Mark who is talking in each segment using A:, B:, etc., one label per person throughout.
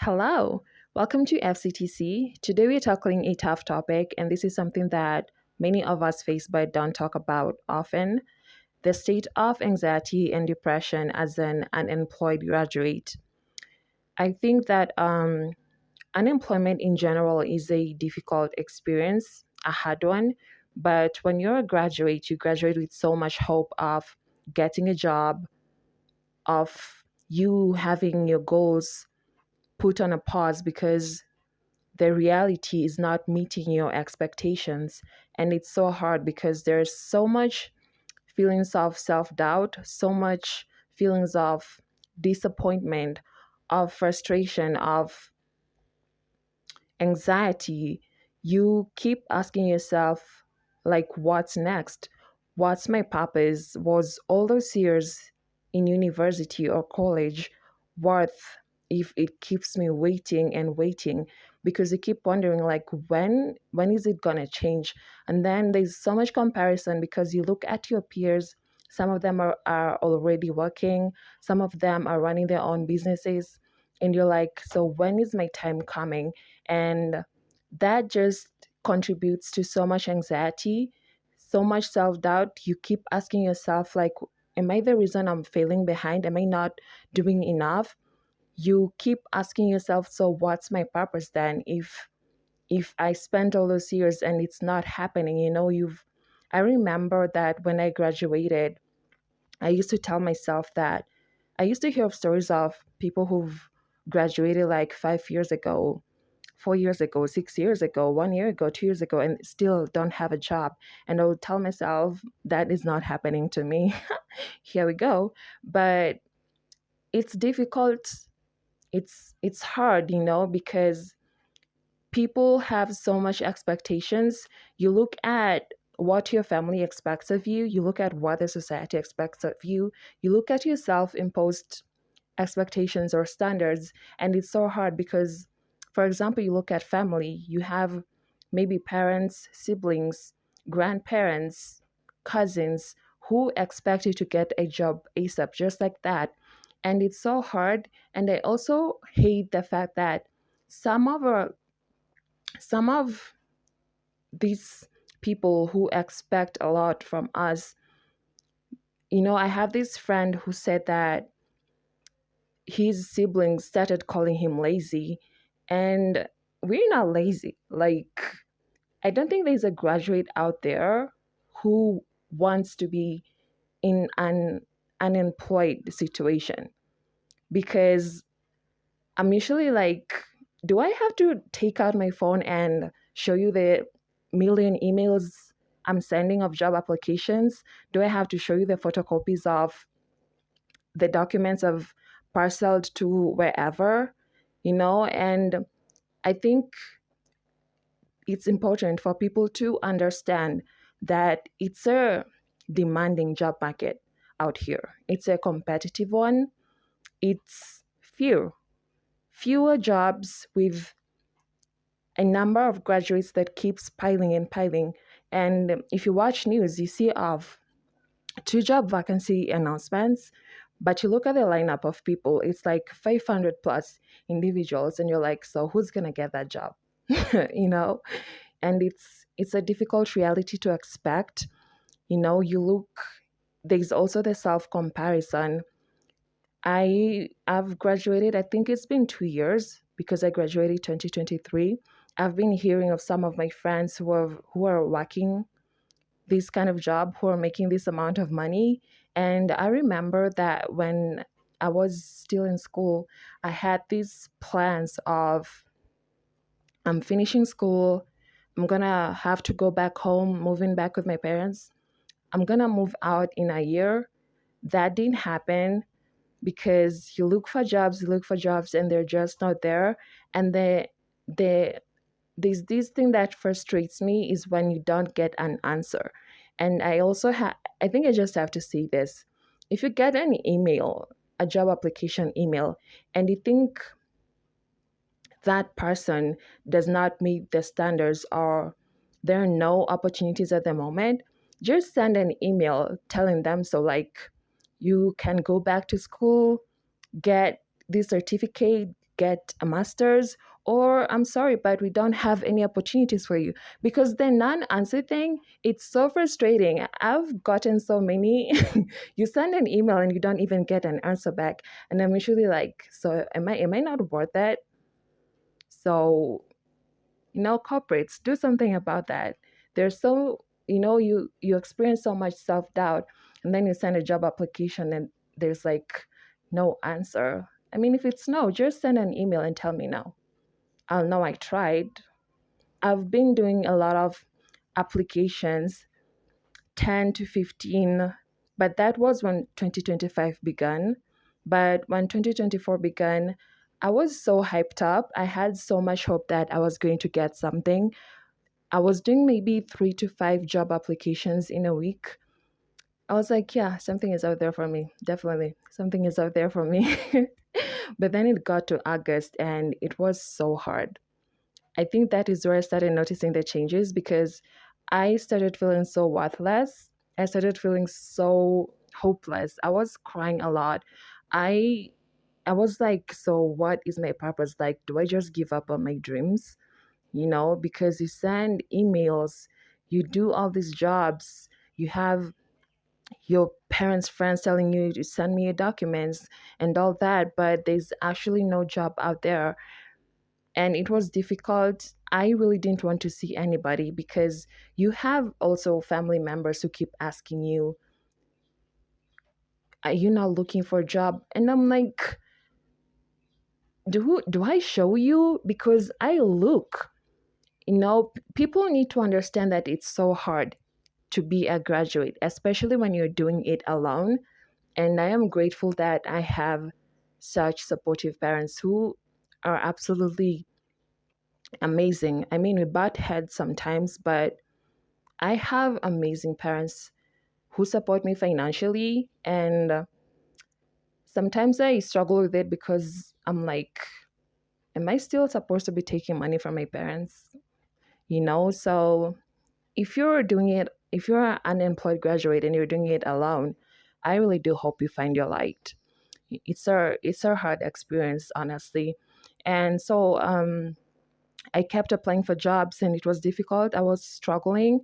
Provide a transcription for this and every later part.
A: Hello, welcome to FCTC. Today we're tackling a tough topic, and this is something that many of us face but don't talk about often: the state of anxiety and depression as an unemployed graduate. I think that unemployment in general is a difficult experience, a hard one, but when you're a graduate, you graduate with so much hope of getting a job, of you having your goals put on a pause because the reality is not meeting your expectations. And it's so hard because there's so much feelings of self-doubt, so much feelings of disappointment, of frustration, of anxiety. You keep asking yourself, like, what's next? What's my purpose? Was all those years in university or college worth if it keeps me waiting and waiting? Because you keep wondering, like, when is it gonna change? And then there's so much comparison because you look at your peers. Some of them are already working, some of them are running their own businesses, and you're like, so when is my time coming? And that just contributes to so much anxiety, so much self-doubt. You keep asking yourself, like, am I the reason I'm failing behind? Am I not doing enough? You keep asking yourself, so what's my purpose then if I spent all those years and it's not happening? I remember that when I graduated, I used to tell myself that I used to hear of stories of people who've graduated like 5 years ago, 4 years ago, 6 years ago, 1 year ago, 2 years ago, and still don't have a job. And I would tell myself that is not happening to me. Here we go. But it's difficult. It's hard, because people have so much expectations. You look at what your family expects of you, you look at what the society expects of you, you look at your self-imposed expectations or standards, and it's so hard because, for example, you look at family, you have maybe parents, siblings, grandparents, cousins who expect you to get a job ASAP, just like that. And it's so hard. And I also hate the fact that some of our some of these people who expect a lot from us, I have this friend who said that his siblings started calling him lazy, and we're not lazy. Like, I don't think there's a graduate out there who wants to be in an unemployed situation, because I'm usually like, do I have to take out my phone and show you the million emails I'm sending of job applications? Do I have to show you the photocopies of the documents of parceled to wherever? And I think it's important for people to understand that it's a demanding job market out here. It's a competitive one. It's fewer jobs with a number of graduates that keeps piling and piling. And if you watch news, you see of two job vacancy announcements, but you look at the lineup of people, it's like 500 plus individuals, and you're like, so who's gonna get that job? you know and it's a difficult reality to expect. You look, there's also the self comparison. I've graduated, I think it's been 2 years because I graduated 2023. I've been hearing of some of my friends who are working this kind of job, who are making this amount of money. And I remember that when I was still in school, I had these plans of, I'm finishing school, I'm gonna have to go back home, moving back with my parents. I'm gonna move out in a year. That didn't happen because you look for jobs, and they're just not there. And the there's this thing that frustrates me is when you don't get an answer. And I think I just have to say this: if you get an email, a job application email, and you think that person does not meet the standards, or there are no opportunities at the moment, just send an email telling them so. Like, you can go back to school, get this certificate, get a master's, or I'm sorry, but we don't have any opportunities for you. Because the non-answer thing, it's so frustrating. I've gotten so many. You send an email and you don't even get an answer back. And I'm usually like, so am I not worth it? So, corporates, do something about that. There's so, you experience so much self-doubt, and then you send a job application and there's like no answer. I mean, if it's no, just send an email and tell me no. I'll know I tried. I've been doing a lot of applications, 10 to 15, but that was when 2025 began. But when 2024 began, I was so hyped up. I had so much hope that I was going to get something. I was doing maybe 3 to 5 job applications in a week. I was like, yeah, something is out there for me. Definitely. Something is out there for me. But then it got to August and it was so hard. I think that is where I started noticing the changes because I started feeling so worthless. I started feeling so hopeless. I was crying a lot. I I was like, so what is my purpose? Like, do I just give up on my dreams? Because you send emails, you do all these jobs, you have your parents' friends telling you to send me your documents and all that, but there's actually no job out there. And it was difficult. I really didn't want to see anybody because you have also family members who keep asking you, are you not looking for a job? And I'm like, do I show you? Because I look. People need to understand that it's so hard to be a graduate, especially when you're doing it alone. And I am grateful that I have such supportive parents who are absolutely amazing. I mean, we butt heads sometimes, but I have amazing parents who support me financially. And sometimes I struggle with it because I'm like, am I still supposed to be taking money from my parents? So if you're an unemployed graduate and you're doing it alone, I really do hope you find your light. It's a hard experience, honestly. And so I kept applying for jobs and it was difficult. I was struggling.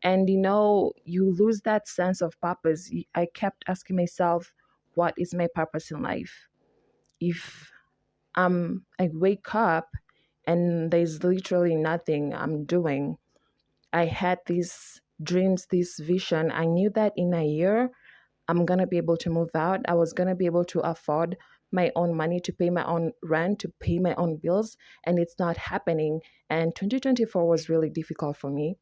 A: And you lose that sense of purpose. I kept asking myself, what is my purpose in life? If I wake up and there's literally nothing I'm doing, I had these dreams, this vision. I knew that in a year, I'm going to be able to move out. I was going to be able to afford my own money to pay my own rent, to pay my own bills, and it's not happening. And 2024 was really difficult for me.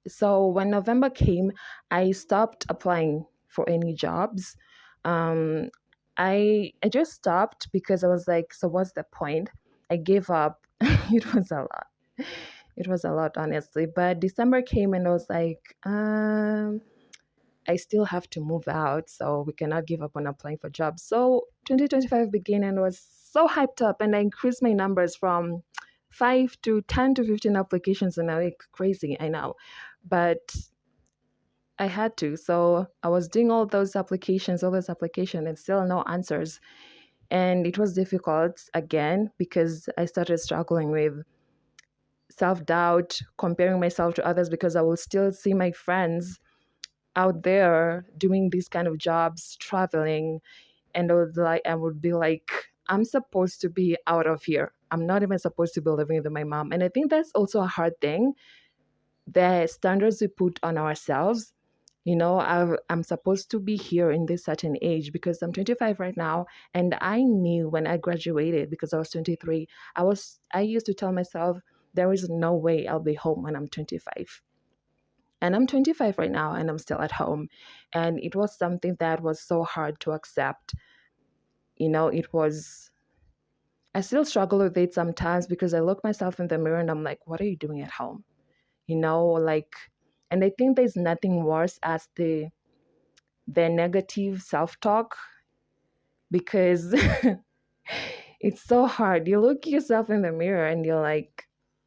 A: So when November came, I stopped applying for any jobs. Um, I just stopped because I was like, so what's the point? I gave up. It was a lot. It was a lot, honestly. But December came and I was like, I still have to move out, so we cannot give up on applying for jobs. So 2025 began and I was so hyped up, and I increased my numbers from 5 to 10 to 15 applications in a week. Crazy, I know. But I had to. So I was doing all those applications, and still no answers. And it was difficult again because I started struggling with self doubt, comparing myself to others because I will still see my friends out there doing these kind of jobs, traveling, and I would be like, I'm supposed to be out of here. I'm not even supposed to be living with my mom. And I think that's also a hard thing. The standards we put on ourselves. I'm supposed to be here in this certain age because I'm 25 right now, and I knew when I graduated because I was 23. I used to tell myself there is no way I'll be home when I'm 25. And I'm 25 right now and I'm still at home. And it was something that was so hard to accept. It was, I still struggle with it sometimes because I look myself in the mirror and I'm like, what are you doing at home? Like, and I think there's nothing worse as the negative self-talk because it's so hard. You look yourself in the mirror and you're like,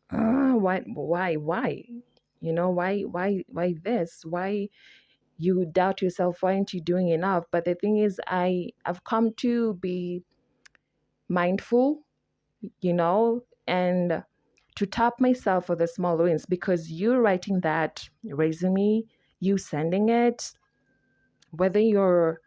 A: why? Why this? Why you doubt yourself? Why aren't you doing enough? But the thing is, I've come to be mindful and to tap myself for the small wins, because you writing that resume, you sending it, whether you're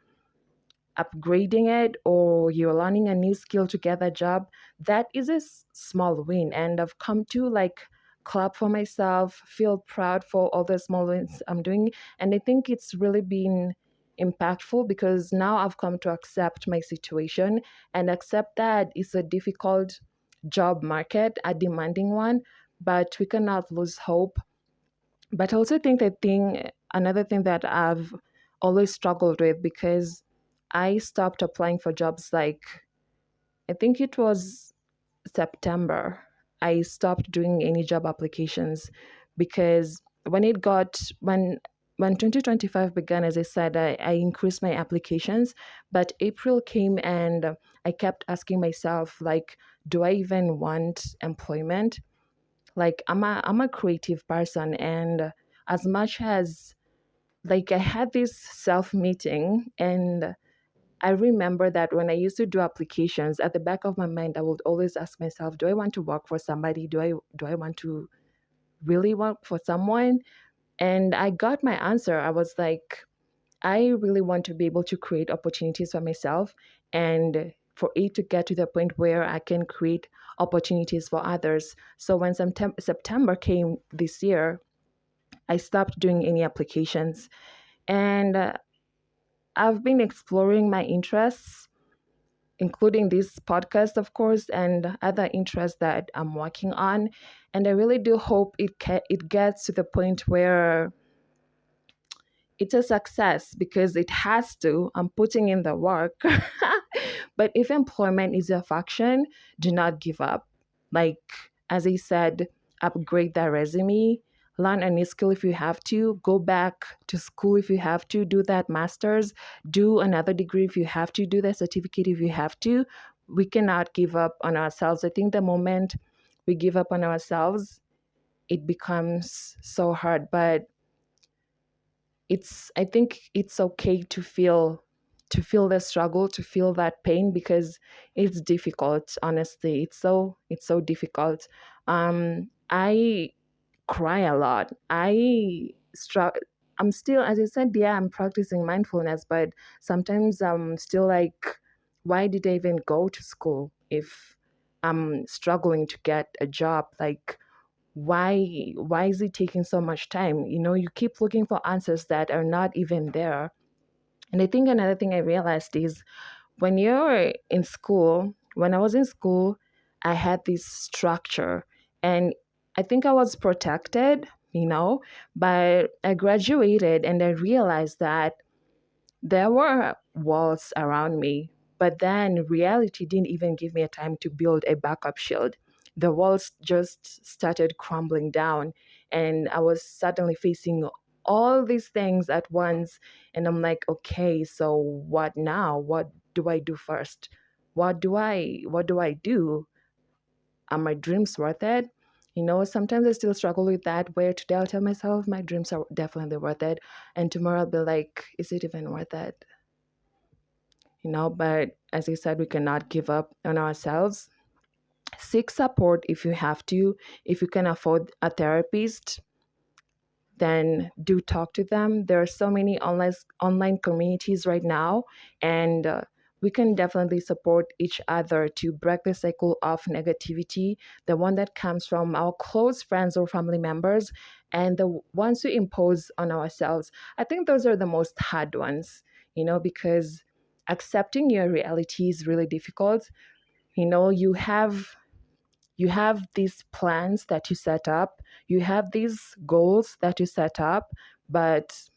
A: upgrading it or you're learning a new skill to get a job, that is a small win. And I've come to like clap for myself, feel proud for all the small wins I'm doing. And I think it's really been impactful because now I've come to accept my situation and accept that it's a difficult job market, a demanding one, but we cannot lose hope. But I also think another thing that I've always struggled with, because I stopped applying for jobs like, I think it was September. I stopped doing any job applications because when 2025 began, as I said, I increased my applications, but April came and I kept asking myself, like, do I even want employment? Like, I'm a creative person, and as much as like I had this self meeting, and I remember that when I used to do applications, at the back of my mind, I would always ask myself, do I want to work for somebody? Do I want to really work for someone? And I got my answer. I was like, I really want to be able to create opportunities for myself and for it to get to the point where I can create opportunities for others. So when September came this year, I stopped doing any applications. And I've been exploring my interests, including this podcast, of course, and other interests that I'm working on. And I really do hope it gets to the point where it's a success, because it has to. I'm putting in the work. But if employment is your faction, do not give up. Like, as I said, upgrade that resume, learn a new skill if you have to, go back to school if you have to, do that master's, do another degree if you have to, do that certificate if you have to. We cannot give up on ourselves. I think the moment we give up on ourselves, it becomes so hard. But I think it's okay to feel the struggle, to feel that pain, because it's difficult. Honestly, it's so difficult. I cry a lot. I'm still, as I said, yeah, I'm practicing mindfulness, but sometimes I'm still like, why did I even go to school if I'm struggling to get a job? Like, why is it taking so much time? You keep looking for answers that are not even there. And I think another thing I realized is, when I was in school, I had this structure, and I think I was protected, but I graduated and I realized that there were walls around me, but then reality didn't even give me a time to build a backup shield. The walls just started crumbling down, and I was suddenly facing all these things at once. And I'm like, okay, so what now? What do I do first? What do I do? Are my dreams worth it? Sometimes I still struggle with that, where today I'll tell myself my dreams are definitely worth it, and tomorrow I'll be like, is it even worth it? But as I said, we cannot give up on ourselves. Seek support if you have to. If you can afford a therapist, then do talk to them. There are so many online communities right now, and we can definitely support each other to break the cycle of negativity, the one that comes from our close friends or family members, and the ones we impose on ourselves. I think those are the most hard ones, because accepting your reality is really difficult. You have these plans that you set up, you have these goals that you set up, but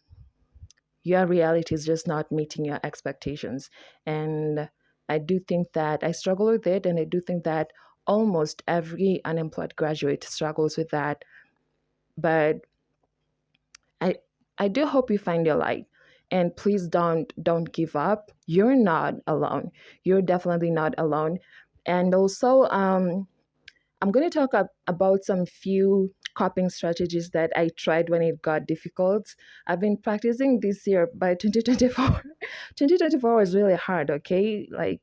A: your reality is just not meeting your expectations. And I do think that I struggle with it, and I do think that almost every unemployed graduate struggles with that. But I I do hope you find your light. And please don't give up. You're not alone. You're definitely not alone. And also, I'm going to talk about some few coping strategies that I tried when it got difficult. I've been practicing this year, but 2024, 2024 was really hard, okay? Like,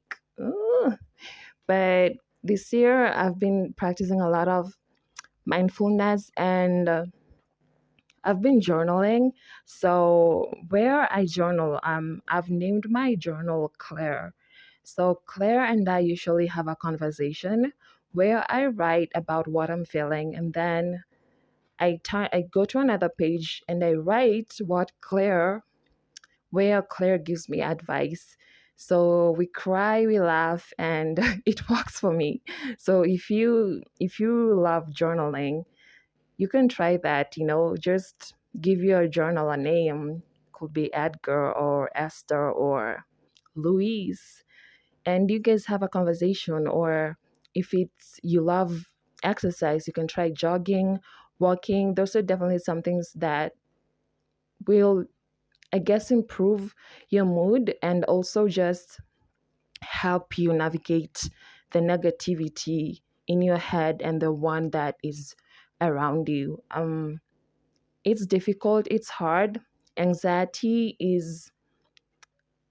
A: but this year I've been practicing a lot of mindfulness and I've been journaling. So where I journal, I've named my journal Claire. So Claire and I usually have a conversation where I write about what I'm feeling, and then I go to another page and I write where Claire gives me advice. So we cry, we laugh, and it works for me. So if you love journaling, you can try that. Just give your journal a name. Could be Edgar or Esther or Louise, and you guys have a conversation. Or if it's you love exercise, you can try jogging, walking. Those are definitely some things that will, I guess, improve your mood and also just help you navigate the negativity in your head and the one that is around you. It's difficult, it's hard. Anxiety is,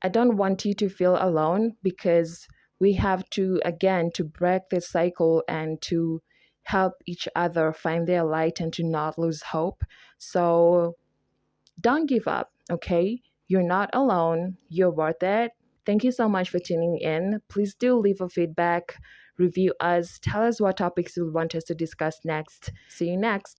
A: I don't want you to feel alone, because we have to, again, to break the cycle and to help each other find their light and to not lose hope. So don't give up, okay? You're not alone. You're worth it. Thank you so much for tuning in. Please do leave a feedback, review us, tell us what topics you want us to discuss next. See you next.